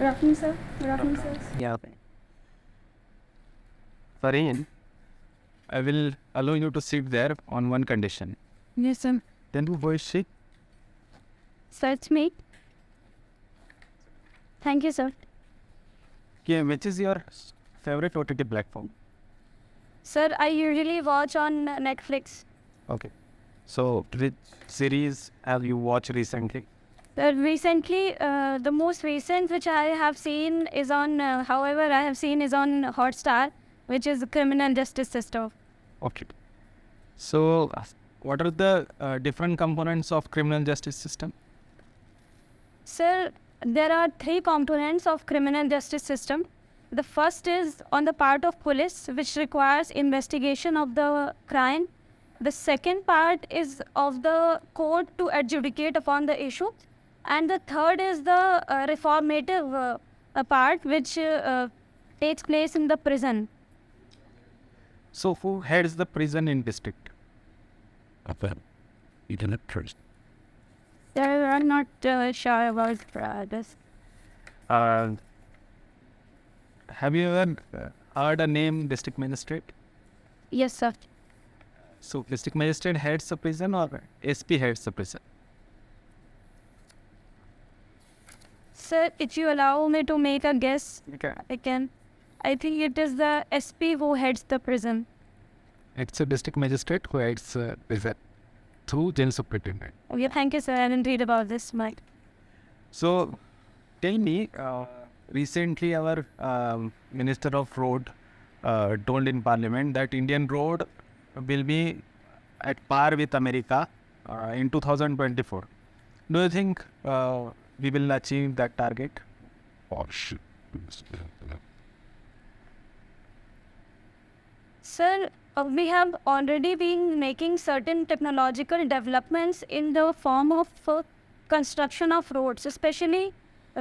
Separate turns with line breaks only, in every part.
afternoon, sir. Good afternoon, sir.
Yeah. Fareen, I will allow you to sit there on one condition.
Yes, sir.
Then who is she?
Sir, it's me. Thank you, sir.
Yeah, which is your favorite OTT platform?
Sir, I usually watch on Netflix.
Okay. So, which series have you watched recently?
Recently, the most recent which I have seen is on, I have seen is on Hotstar, which is criminal justice system.
Okay. So, what are the different components of criminal justice system?
Sir, there are three components of criminal justice system. The first is on the part of police, which requires investigation of the crime. The second part is of the court to adjudicate upon the issue. And the third is the reformative part, which takes place in the prison.
So, who heads the prison in district?
You can trust.
Sir, I'm not sure about this.
Have you ever heard a name district magistrate?
Yes, sir.
So, district magistrate heads the prison or SP heads the prison?
Sir, if you allow me to make a guess,
Okay.
I can. I think it is the SP who heads the prison.
It's a district magistrate who heads prison through jail superintendent.
Okay, thank you, sir. I didn't read about this, Mike.
So, tell me, recently our Minister of Road told in Parliament that Indian road will be at par with America in 2024. Do you think we will achieve that target?
Oh, shit.
Sir, we have already been making certain technological developments in the form of construction of roads. Especially,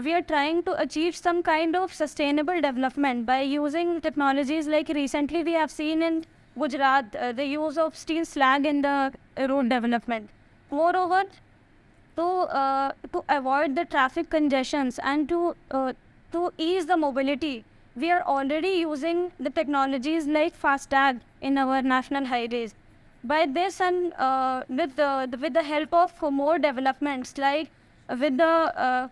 we are trying to achieve some kind of sustainable development by using technologies like recently we have seen in Gujarat, the use of steel slag in the road development. Moreover, to avoid the traffic congestions and to ease the mobility, we are already using the technologies like FASTag in our national highways. By this and with the help of more developments, like with the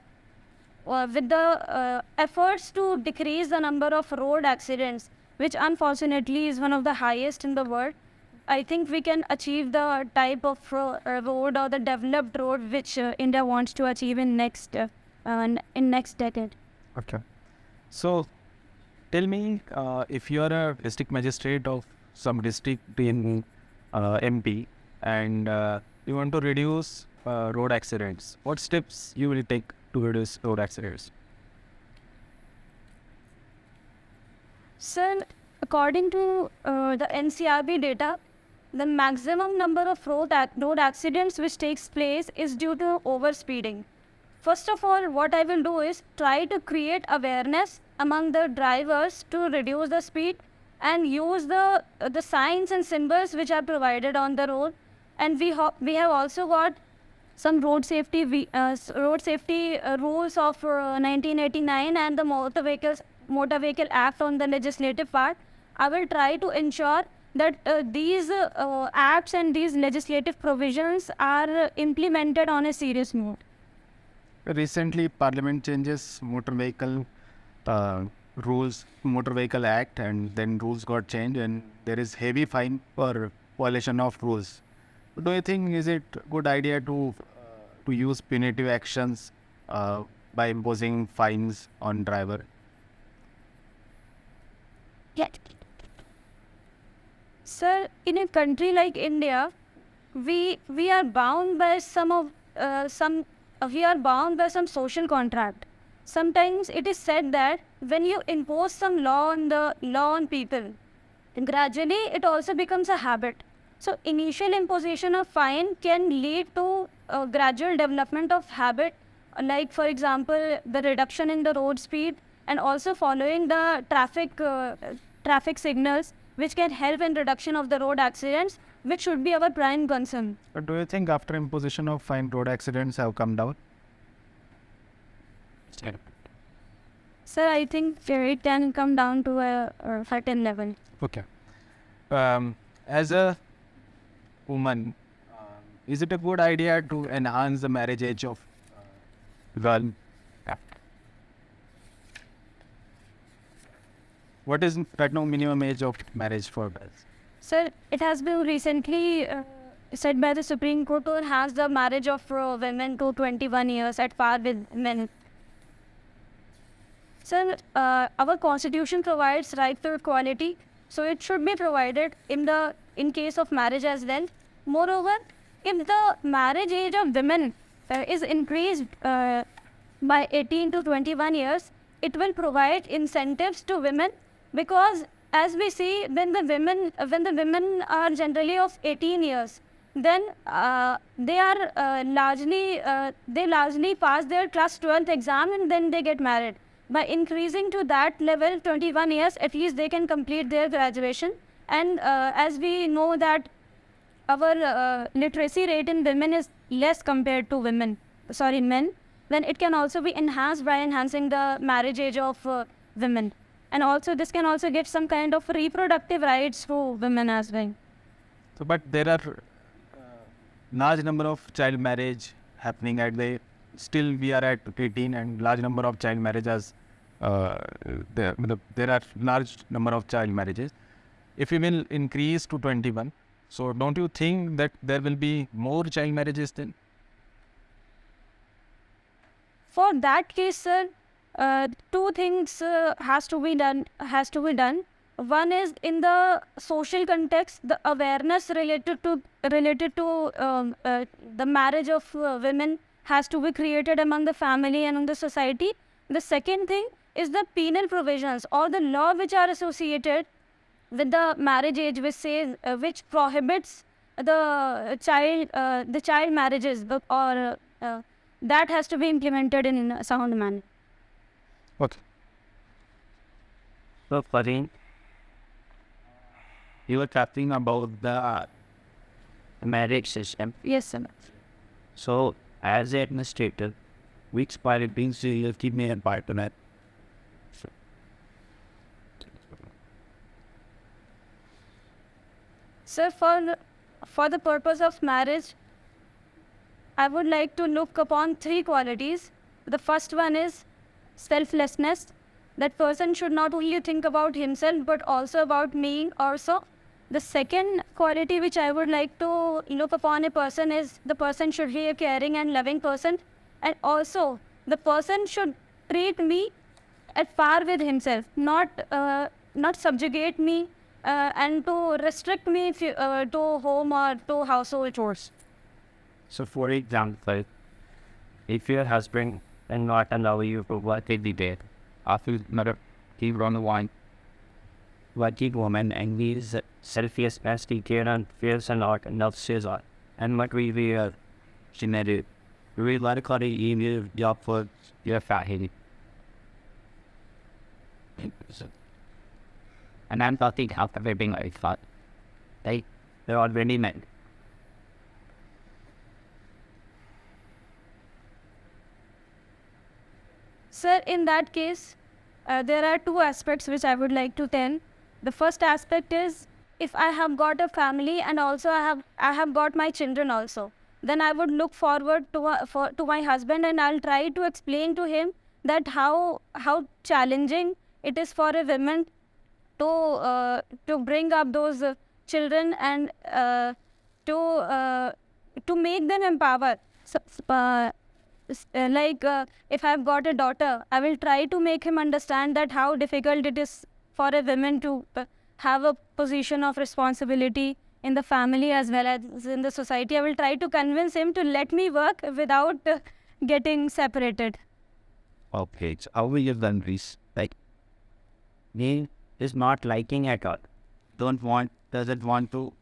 efforts to decrease the number of road accidents, which unfortunately is one of the highest in the world, I think we can achieve the type of road or the developed road which India wants to achieve in next decade.
Okay. So, tell me, if you are a district magistrate of some district in MP and you want to reduce road accidents, what steps you will take to reduce road accidents?
Sir, according to the NCRB data, the maximum number of road accidents which takes place is due to overspeeding. First of all, what I will do is try to create awareness among the drivers to reduce the speed and use the signs and symbols which are provided on the road. And we have also got some road safety rules of 1989 and the Motor Vehicle Act on the legislative part. I will try to ensure that these acts and these legislative provisions are implemented on a serious note.
Recently, Parliament changes motor vehicle rules, Motor Vehicle Act, and then rules got changed, and there is heavy fine for violation of rules. Do you think is it good idea to use punitive actions by imposing fines on driver?
Yes. Sir, in a country like India, we are bound by some social contract. Sometimes it is said that when you impose some law on people, gradually it also becomes a habit. So initial imposition of fine can lead to a gradual development of habit, like for example the reduction in the road speed and also following the traffic signals, which can help in reduction of the road accidents, which should be our prime concern.
But do you think after imposition of fine, road accidents have come down?
Sir, I think it can come down to a certain level.
Okay. As a woman, is it a good idea to enhance the marriage age of girl? What is right now minimum age of marriage for girls?
Sir, it has been recently said by the Supreme Court to enhance the marriage of women to 21 years at par with men. Sir, our constitution provides right to equality, so it should be provided in case of marriage as well. Moreover, if the marriage age of women is increased by 18 to 21 years, it will provide incentives to women, because as we see, when the women are generally of 18 years, then they largely pass their class 12th exam and then they get married. By increasing to that level, 21 years, at least they can complete their graduation. And as we know that our literacy rate in women is less compared to men, then it can also be enhanced by enhancing the marriage age of women. And also this can also give some kind of reproductive rights to women as well.
So, but there are large number of child marriage happening still we are at 18 and large number of child marriages. There are large number of child marriages. If we will increase to 21, so don't you think that there will be more child marriages then?
For that case, sir, two things has to be done. One is in the social context, the awareness related to the marriage of women has to be created among the family and in the society. The second thing is the penal provisions or the law which are associated with the marriage age, which prohibits the child marriages, that has to be implemented in a sound manner.
Okay.
So, Farin, you were talking about the marriage system.
Yes, sir.
So, as an administrator, which policies do you give me a partner?
Sir, for the purpose of marriage, I would like to look upon three qualities. The first one is selflessness. That person should not only think about himself but also about me also. The second quality which I would like to look upon a person is the person should be a caring and loving person, and also the person should treat me at par with himself, not subjugate me and to restrict me to home or to household chores.
So, for example, if your husband and not allow you to work every day, after another he run a wine, working woman and he is selfish, nasty, care and fears a lot and loves his art. And what we are scenario, we like how you job for your family. And I'm talking after everything I thought. They're already men.
Sir, in that case, there are two aspects which I would like to tell. The first aspect is, if I have got a family and also I have got my children also, then I would look forward to my husband and I'll try to explain to him that how challenging it is for a woman to bring up those children and to make them empowered. So, if I've got a daughter, I will try to make him understand that how difficult it is for a woman to have a position of responsibility in the family as well as in the society. I will try to convince him to let me work without getting separated.
Okay, so how will you done this? Like, he is not liking at all. Doesn't want to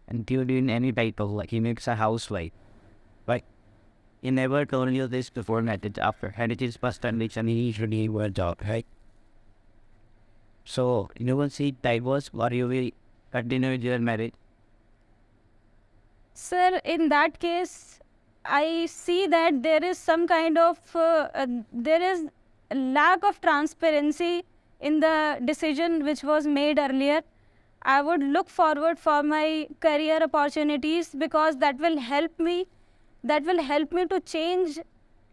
include in any title. Like, he makes a housewife. Right? He never told you this before marriage. After heritage first condition, he usually went out, right? So, you will see divorce or you will continue with your marriage.
Sir, in that case, I see that there is some kind of lack of transparency in the decision which was made earlier. I would look forward for my career opportunities because that will help me to change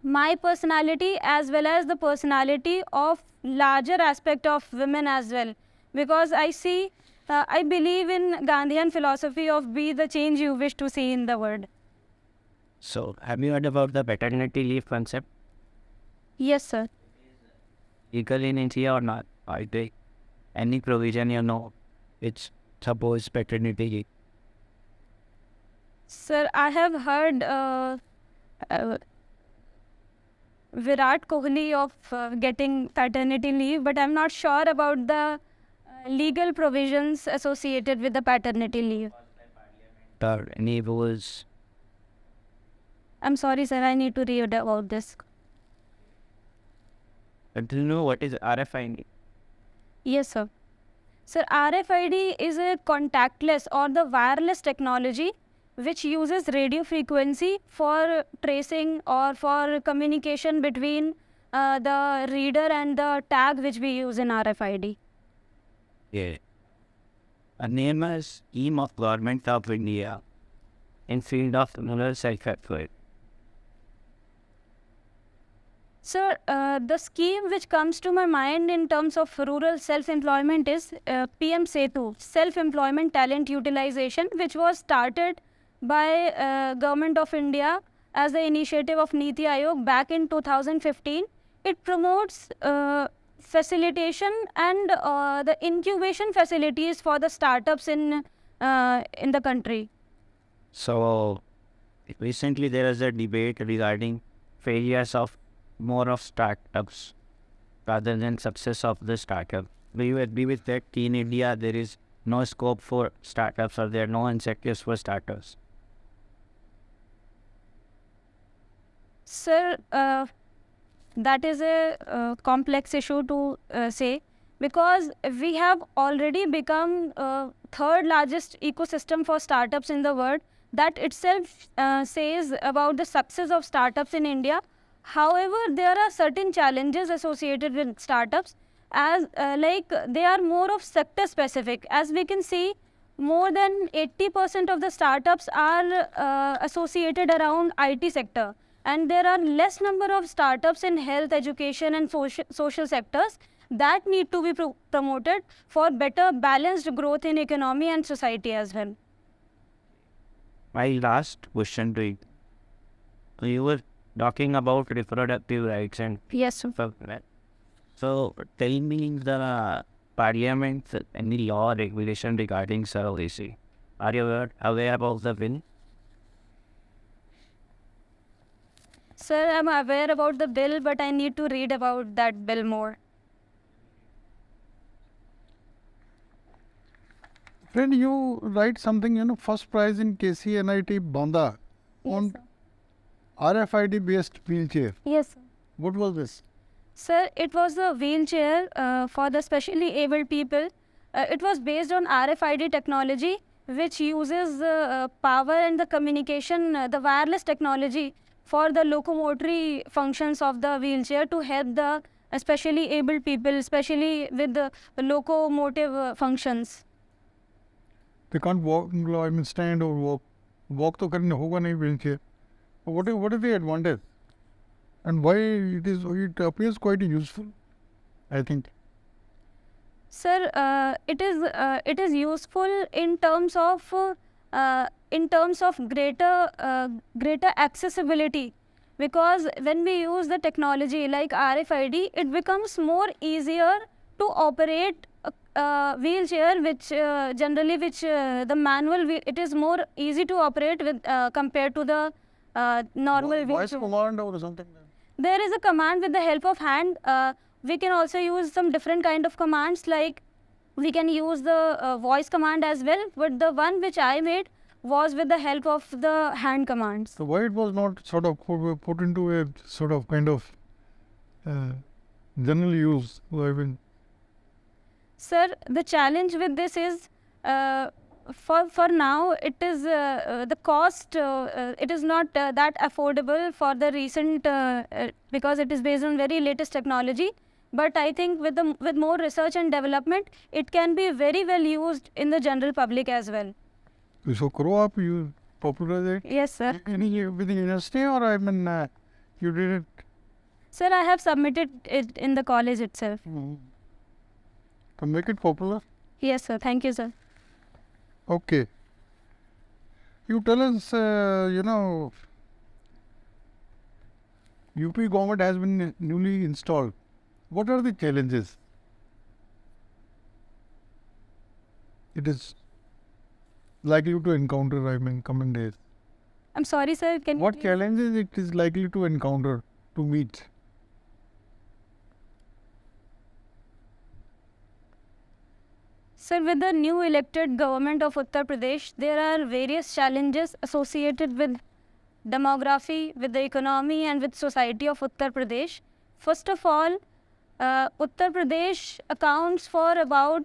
my personality as well as the personality of larger aspect of women as well, because I believe in Gandhian philosophy of be the change you wish to see in the world.
So, have you heard about the paternity leave concept?
Yes, sir.
Legal in India or not? I think any provision which suppose paternity leave.
Sir, I have heard Virat Kohli of getting paternity leave, but I'm not sure about the legal provisions associated with the paternity leave.
Or any rules?
I'm sorry, sir, I need to read about this.
Do you know what is RFID?
Yes, sir. Sir, RFID is a contactless or the wireless technology which uses radio frequency for tracing or for communication between the reader and the tag which we use in RFID.
Yeah. A name is Scheme of Government of India in field of rural self-help.
Sir, the scheme which comes to my mind in terms of rural self-employment is PM Setu, Self-Employment Talent Utilization, which was started by Government of India as the initiative of Niti Aayog back in 2015. It promotes facilitation and the incubation facilities for the startups in the country.
So, recently there is a debate regarding failures of more of startups rather than success of the startup. Do you agree with that? In India, there is no scope for startups or there are no incentives for startups.
Sir, that is a complex issue to say, because we have already become third largest ecosystem for startups in the world. That itself says about the success of startups in India. However, there are certain challenges associated with startups, as like they are more of sector specific. As we can see, more than 80% of the startups are associated around IT sector, and there are less number of startups in health, education and social sectors that need to be promoted for better balanced growth in economy and society as well.
My last question to you. You were talking about reproductive rights and
Yes, sir.
so tell me the parliament any law regulation regarding surrogacy. Are you aware about the bill?
Sir, I'm aware about the bill, but I need to read about that bill more.
Friend, you write something, first prize in KCNIT Banda on RFID based wheelchair.
Yes, sir.
What was this?
Sir, it was a wheelchair for the specially abled people. It was based on RFID technology, which uses power and the communication, the wireless technology for the locomotory functions of the wheelchair to help the especially abled people, especially with the locomotive functions.
They can't walk, stand or walk. Walk to karne hoga nahi wheelchair. What is the advantage? And why it appears quite useful, I think.
Sir, it is useful in terms of greater accessibility, because when we use the technology like RFID, it becomes more easier to operate wheelchair, which the manual it is more easy to operate with compared to the normal
Voice
wheelchair.
command or something.
There is a command with the help of hand. We can also use some different kind of commands, like we can use the voice command as well, but the one which I made was with the help of the hand commands.
So why it was not sort of put into a sort of kind of general use?
Sir, the challenge with this is for now, it is the cost. It is not that affordable for the recent because it is based on very latest technology. But I think with more research and development, it can be very well used in the general public as well.
So grow up, you popularize it.
Yes, sir.
Any within university, or I mean, you did it.
Sir, I have submitted it in the college itself.
To make it popular.
Yes, sir. Thank you, sir.
Okay. You tell us, UP government has been newly installed. What are the challenges it is likely to encounter, I mean, coming days?
I'm sorry, sir. Can
What
you please-
challenges it is likely to encounter, to meet?
Sir, with the new elected government of Uttar Pradesh, there are various challenges associated with demography, with the economy, and with society of Uttar Pradesh. First of all, Uttar Pradesh accounts for about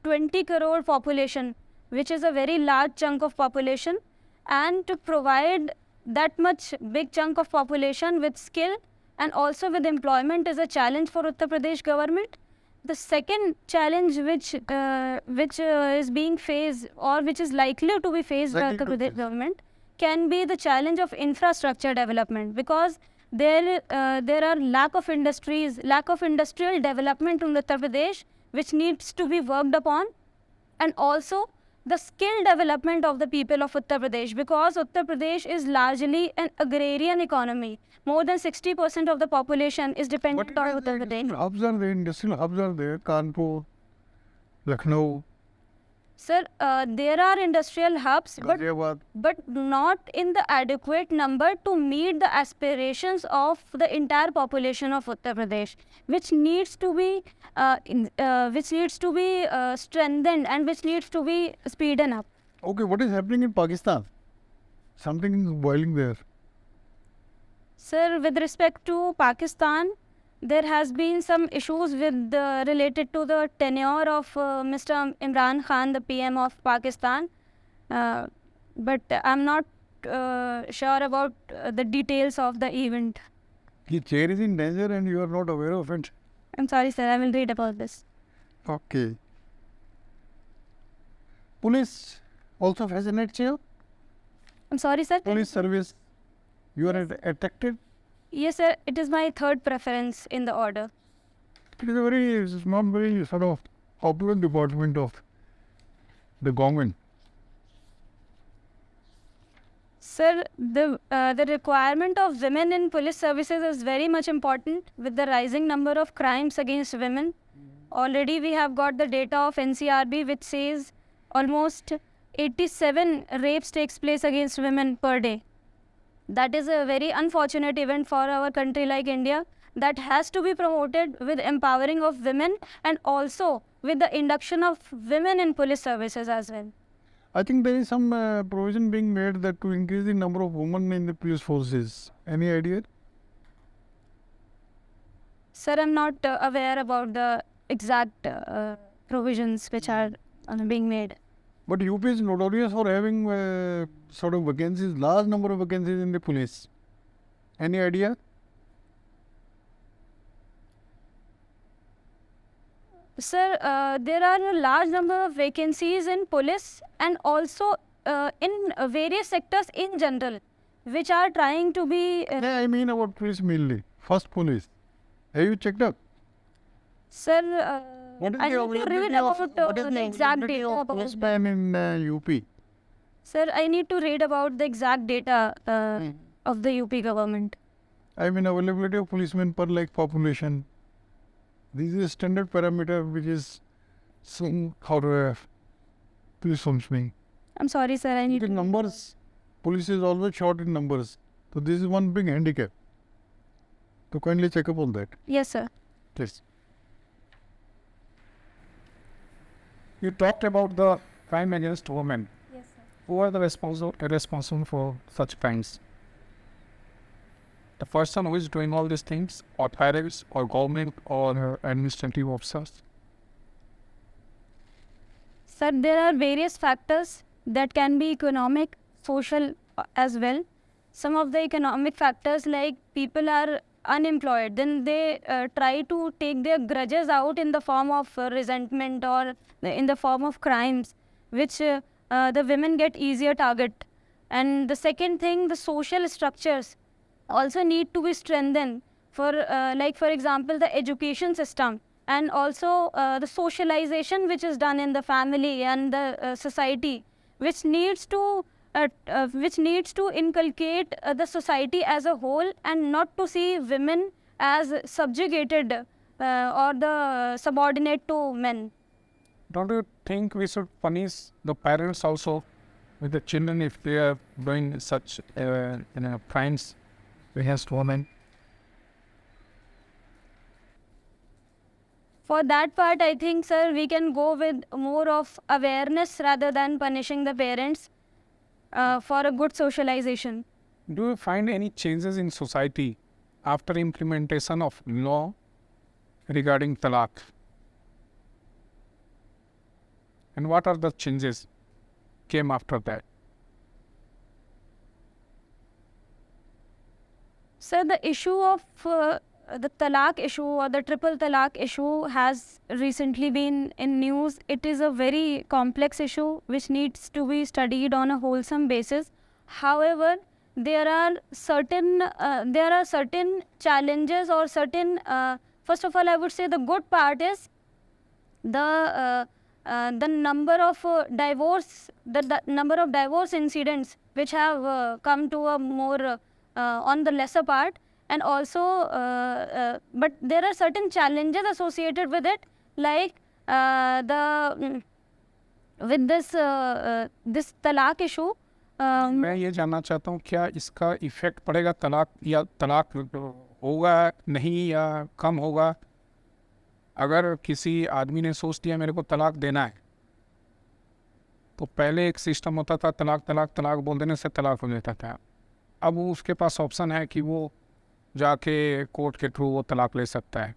20 crore population, which is a very large chunk of population. And to provide that much big chunk of population with skill and also with employment is a challenge for Uttar Pradesh government. The second challenge which is being faced or which is likely to be faced by
Likely
Uttar
to
Pradesh
face.
government can be the challenge of infrastructure development, because there are lack of industries, lack of industrial development in Uttar Pradesh, which needs to be worked upon, and also the skill development of the people of Uttar Pradesh, because Uttar Pradesh is largely an agrarian economy. More than 60% of the population is dependent on Uttar Pradesh.
Hubs are there, industrial hubs are there, Kanpur, Lucknow,
Sir, there are industrial hubs,
Ghaziabad.
but not in the adequate number to meet the aspirations of the entire population of Uttar Pradesh, which needs to be strengthened and which needs to be speeded up.
Okay, what is happening in Pakistan? Something is boiling there.
Sir, with respect to Pakistan, there has been some issues with related to the tenure of Mr. Imran Khan, the PM of Pakistan. But I'm not sure about the details of the event.
The chair is in danger and you are not aware of it.
I'm sorry, sir. I will read about this.
Okay. Police also fascinates you?
I'm sorry, sir.
Police service. You are attracted?
Yes, sir. It is my third preference in the order.
It is a it's not very sort of popular department of the government.
Sir, the requirement of women in police services is very much important with the rising number of crimes against women. Already we have got the data of NCRB which says almost 87 rapes takes place against women per day. That is a very unfortunate event for our country like India, that has to be promoted with empowering of women and also with the induction of women in police services as well.
I think there is some provision being made that to increase the number of women in the police forces. Any idea?
Sir, I'm not aware about the exact provisions which are being made.
But UP is notorious for having sort of vacancies, large number of vacancies in the police. Any idea?
Sir, there are a large number of vacancies in police and also in various sectors in general, which are trying to be...
Yeah, I mean about police mainly. First police. Have you checked up?
Sir,
What is
I
the
need to read
availability of,
about
what is
the
the
exact
availability
data
of
about
policemen in UP?
Sir, I need to read about the exact data of the UP government.
I mean availability of policemen per like population. This is a standard parameter which is some how to have. Please informs me.
I'm sorry, sir, I need
The
to...
numbers, police is always short in numbers. So this is one big handicap. So kindly check up on that.
Yes, sir.
Please.
You talked about the crime against women.
Yes, sir.
Who are the responsible for such crimes? The person who is doing all these things, or parents, or government, or administrative officers?
Sir, there are various factors that can be economic, social as well. Some of the economic factors, like people are unemployed, then they try to take their grudges out in the form of resentment or in the form of crimes, which the women get easier target. And the second thing, the social structures also need to be strengthened for like for example the education system, and also the socialization which is done in the family and the society, which needs to inculcate the society as a whole, and not to see women as subjugated or the subordinate to men.
Don't you think we should punish the parents also with the children if they are doing such crimes against women?
For that part, I think, sir, we can go with more of awareness rather than punishing the parents for a good socialization.
Do you find any changes in society after implementation of law regarding talaq? And what are the changes came after that?
Sir, the issue of the talaq issue or the triple talaq issue has recently been in news. It is a very complex issue which needs to be studied on a wholesome basis. However, there are certain challenges or certain. First of all, I would say the good part is the number of divorce incidents which have come to a more on the lesser part, and also but there are certain challenges associated with it, like with this talaq issue.
मैं ये जानना चाहता हूँ, क्या इसका effect पड़ेगा तलाक, या तलाक होगा नहीं या कम होगा? अगर किसी आदमी ने सोच लिया मेरे को तलाक देना है, तो पहले एक सिस्टम होता था तलाक तलाक तलाक बोल देने से तलाक हो जाता था। अब वो उसके पास ऑप्शन है कि वो जाके कोर्ट के थ्रू वो तलाक ले सकता है।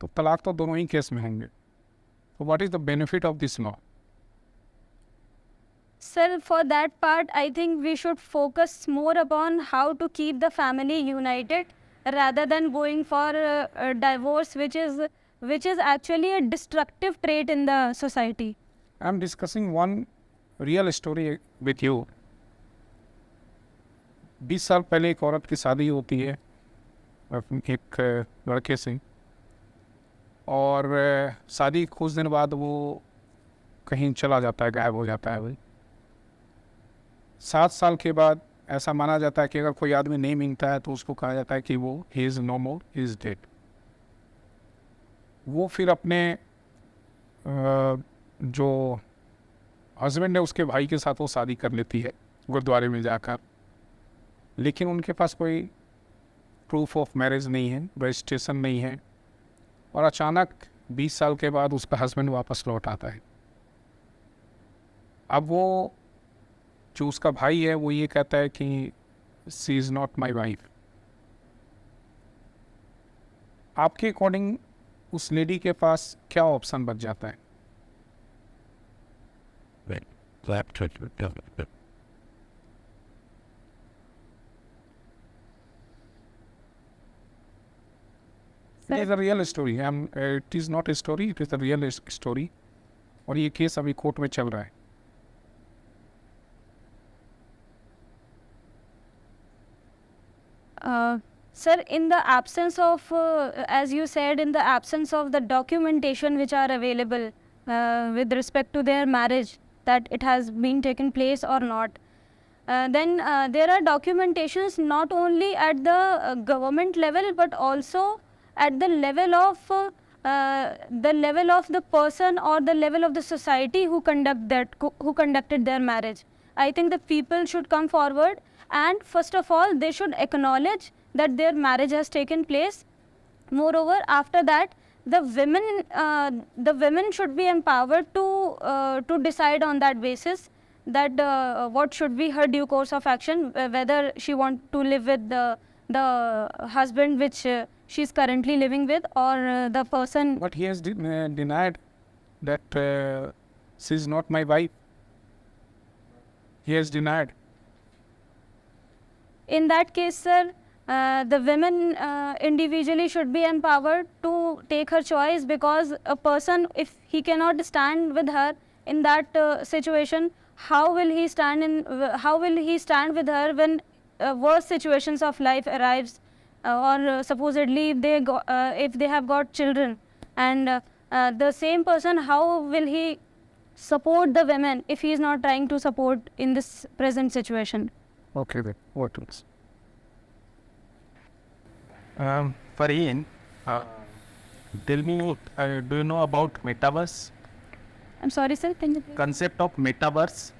तो तलाक तो दोनों ही केस में होंगे। तो what is the benefit of this law?
Sir, for that part, I think we should focus more upon how to keep the family united rather than going for a divorce, which is actually a destructive trait in the society.
I am discussing one real story with you. 20 साल पहले एक औरत की शादी होती है एक लड़के से, और शादी कुछ दिन बाद वो कहीं चला जाता है, गायब हो जाता है। भाई 7 साल के बाद ऐसा माना जाता है कि अगर कोई आदमी नहीं मिलता है तो उसको कहा जाता है कि वो he is no more, he is dead. वो फिर अपने जो हस्बैंड है उसके भाई के साथ वो शादी कर लेती है गुरुद्वारे में जाकर, लेकिन उनके पास कोई प्रूफ ऑफ मैरिज नहीं है, रजिस्ट्रेशन नहीं है, और अचानक 20 साल के बाद उसका हस्बैंड वापस लौट आता है। अब वो जो उसका भाई है वो ये कहता है कि सी इज़ नॉट माई वाइफ। आपके अकॉर्डिंग उस लेडी के पास क्या ऑप्शन बच जाता है? It is a real story. It is not a story, it is a real story. और ये केस अभी कोर्ट में चल रहा है।
Sir, in the absence of, as you said, in the absence of the documentation which are available with respect to their marriage, that it has been taken place or not, then there are documentations not only at the government level but also at the level of the person or the level of the society who conducted their marriage. I think the people should come forward, and first of all they should acknowledge that their marriage has taken place. Moreover, after that, the women should be empowered to decide on that basis that what should be her due course of action, whether she want to live with the husband which she is currently living with, or the person.
But he has denied that she is not my wife. He has denied.
In that case, sir, the women individually should be empowered to take her choice, because a person, if he cannot stand with her in that situation, how will he stand with her when worse situations of life arrives, or supposedly if they have got children, and the same person, how will he support the women if he is not trying to support in this present situation?
Okay, then. What else?
Farheen, tell me, do you know about metaverse?
I'm sorry, sir. Can you please?
Concept of metaverse.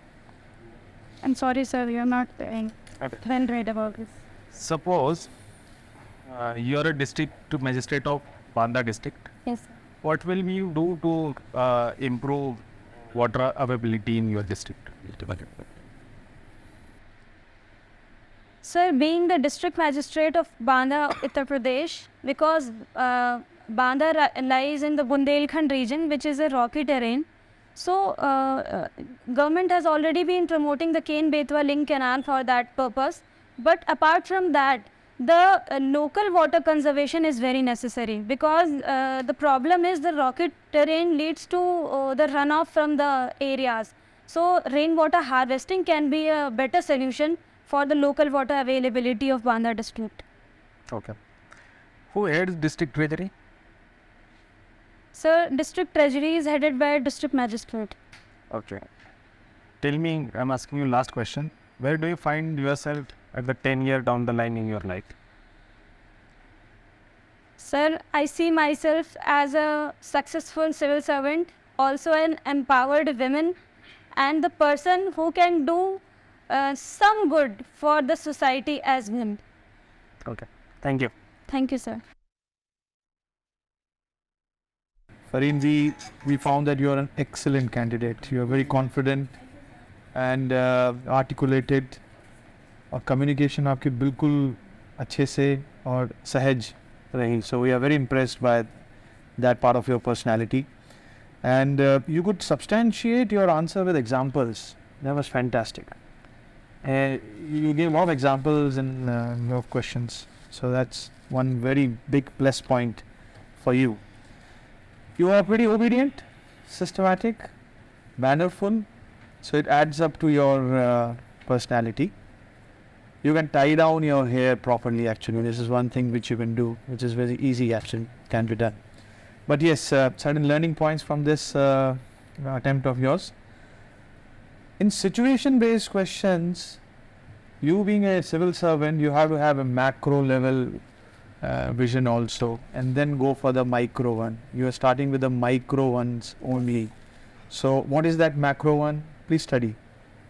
I'm sorry, sir. You're not well read about this.
Suppose you are a district magistrate of Banda district.
Yes, sir.
What will you do to improve water availability in your district?
Sir, being the district magistrate of Banda, Uttar Pradesh, because Banda lies in the Bundelkhand region, which is a rocky terrain. So, government has already been promoting the Ken-Betwa link canal for that purpose. But apart from that, the local water conservation is very necessary, because the problem is the rocky terrain leads to the runoff from the areas. So, rainwater harvesting can be a better solution for the local water availability of Banda district.
Okay. Who heads district treasury?
Sir, district treasury is headed by a district magistrate.
Okay. Tell me, I'm asking you last question. Where do you find yourself at the 10-year down the line in your life?
Sir, I see myself as a successful civil servant, also an empowered woman, and the person who can do some good for the society as well.
Okay. Thank you.
Thank you, sir.
Farheen ji, we found that you are an excellent candidate. You are very confident and articulated. और communication आपकी बिल्कुल अच्छे से और सहज रही. So we are very impressed by that part of your personality. And you could substantiate your answer with examples. That was fantastic. You gave a lot of examples in your questions. So that's one very big plus point for you. You are pretty obedient, systematic, mannerful. So it adds up to your personality. You can tie down your hair properly actually. This is one thing which you can do, which is very easy actually, can be done. But yes, certain learning points from this attempt of yours. In situation based questions, you being a civil servant, you have to have a macro level vision also, and then go for the micro one. You are starting with the micro ones only. So what is that macro one? Please study,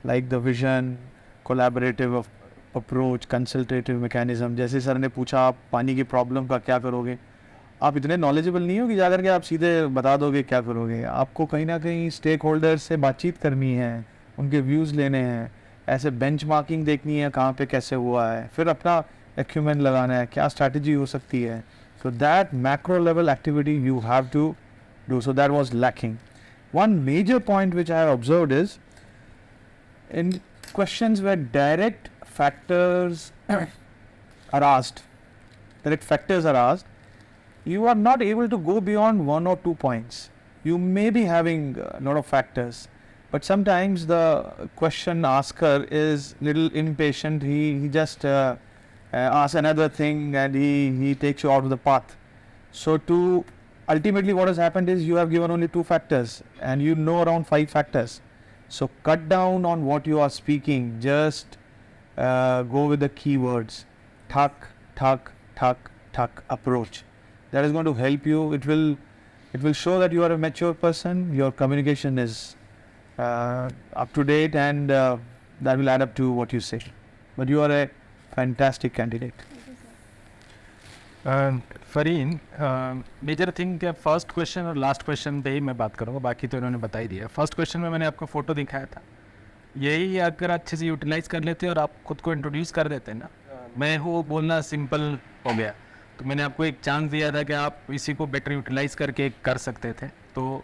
like the vision, collaborative approach, consultative mechanism. जैसे sir ने पूछा आप पानी की problem का क्या करोगे, आप इतने नॉलेजेबल नहीं हो कि जाकर के आप सीधे बता दोगे क्या करोगे. आपको कहीं ना कहीं स्टेक होल्डर्स से बातचीत करनी है, उनके व्यूज़ लेने हैं, ऐसे बेंचमार्किंग देखनी है कहाँ पे कैसे हुआ है, फिर अपना एक्यूमेंट लगाना है, क्या स्ट्रैटेजी हो सकती है. So that macro level activity you have to do. So that was lacking. One major point which I have observed is in questions where direct factors are asked, you are not able to go beyond 1 or 2 points. You may be having a lot of factors, but sometimes the question asker is little impatient. He just asks another thing and he takes you out of the path. So to ultimately what has happened is you have given only 2 factors and you know around 5 factors. So cut down on what you are speaking. Just go with the keywords. Thak, thak, thak, thak approach. That is going to help you. It will show that you are a mature person. Your communication is up to date, and that will add up to what you say. But you are a fantastic candidate.
Fareen, major thing क्या first question और last question पे ही मैं बात करूँगा, बाकी तो इन्होंने बता ही दिया. फर्स्ट क्वेश्चन में मैंने आपको फ़ोटो दिखाया था, यही अगर अच्छे से यूटिलाइज कर लेते और आप खुद को इंट्रोड्यूस कर देते ना, मैं वो बोलना सिंपल हो गया. तो मैंने आपको एक चांस दिया था कि आप इसी को बेटर यूटिलाइज करके कर सकते थे. तो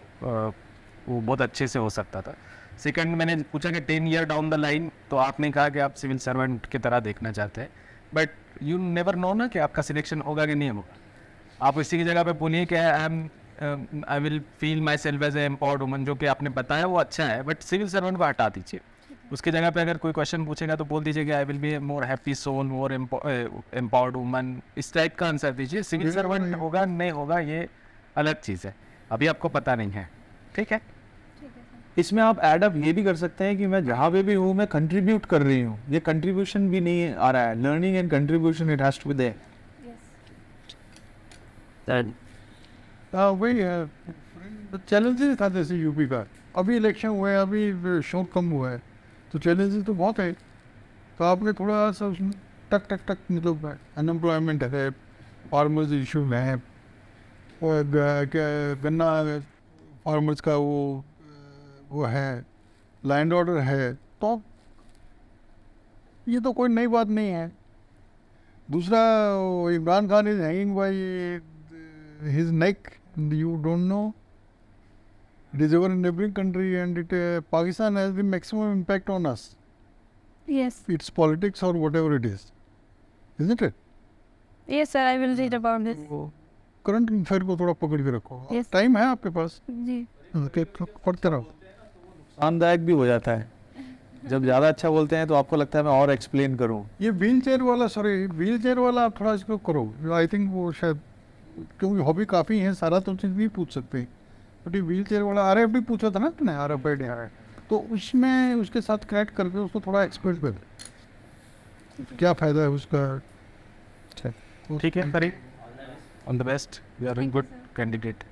वो बहुत अच्छे से हो सकता था। सेकंड, मैंने पूछा कि 10 ईयर डाउन द लाइन, तो आपने कहा कि आप सिविल सर्वेंट की तरह देखना चाहते हैं, बट यू नेवर नो ना कि आपका सिलेक्शन होगा कि नहीं होगा। आप इसी की जगह पे बोलिए कि I will feel myself as a empowered woman, जो कि आपने बताया वो अच्छा है, बट सिविल सर्वेंट को हटा दीजिए। उसकी जगह पे अगर कोई क्वेश्चन पूछेगा तो बोल दीजिए कि I will be more happy soul, more empowered woman, इस टाइप का आंसर दीजिए। सिविल सर्वेंट होगा नहीं होगा ये अलग चीज़ है, अभी आपको पता नहीं है, ठीक है।
इसमें आप ऐड अप ये भी कर सकते हैं कि मैं जहाँ पे भी हूँ मैं कंट्रीब्यूट कर रही हूँ, ये कंट्रीब्यूशन भी नहीं आ रहा है, learning and contribution it has to be there.
वही है चैलेंजेस था जैसे यूपी का, अभी इलेक्शन हुआ है, अभी शोर कम हुआ है, तो चैलेंजेस तो बहुत है। तो आपने थोड़ा सा उसमें टक टक टक मतलब अनएम्प्लॉयमेंट है, फार्मर्स इशू है, और गन्ना फार्मर्स का वो है, लैंड ऑर्डर है, तो ये तो कोई नई बात नहीं है। दूसरा, Imran Khan is hanging by his neck, you don't know, it is our neighboring country and Pakistan has the maximum impact on us,
Yes.
its politics or whatever it is, isn't it?
Yes, sir. I will read about this.
Current affair को थोड़ा पकड़ के रखो,
Yes.
Time है आपके पास,
जी।
पढ़ते रहो।
नुकसानदायक भी हो जाता है, जब ज़्यादा अच्छा बोलते हैं तो आपको लगता है मैं और एक्सप्लेन करूँ।
ये व्हील चेयर वाला, सॉरी व्हील चेयर वाला आप थोड़ा इसको करो, आई थिंक वो शायद, क्योंकि हॉबी काफ़ी है, सारा तो चीज़ नहीं पूछ सकते, बट ये व्हील चेयर वाला RF भी पूछा था ना तुमने, RF है, तो उसमें उसके साथ कनेक्ट करके उसको थोड़ा एक्सप्लेन कर, क्या फ़ायदा है उसका।
ठीक है, on the best, you are a good candidate.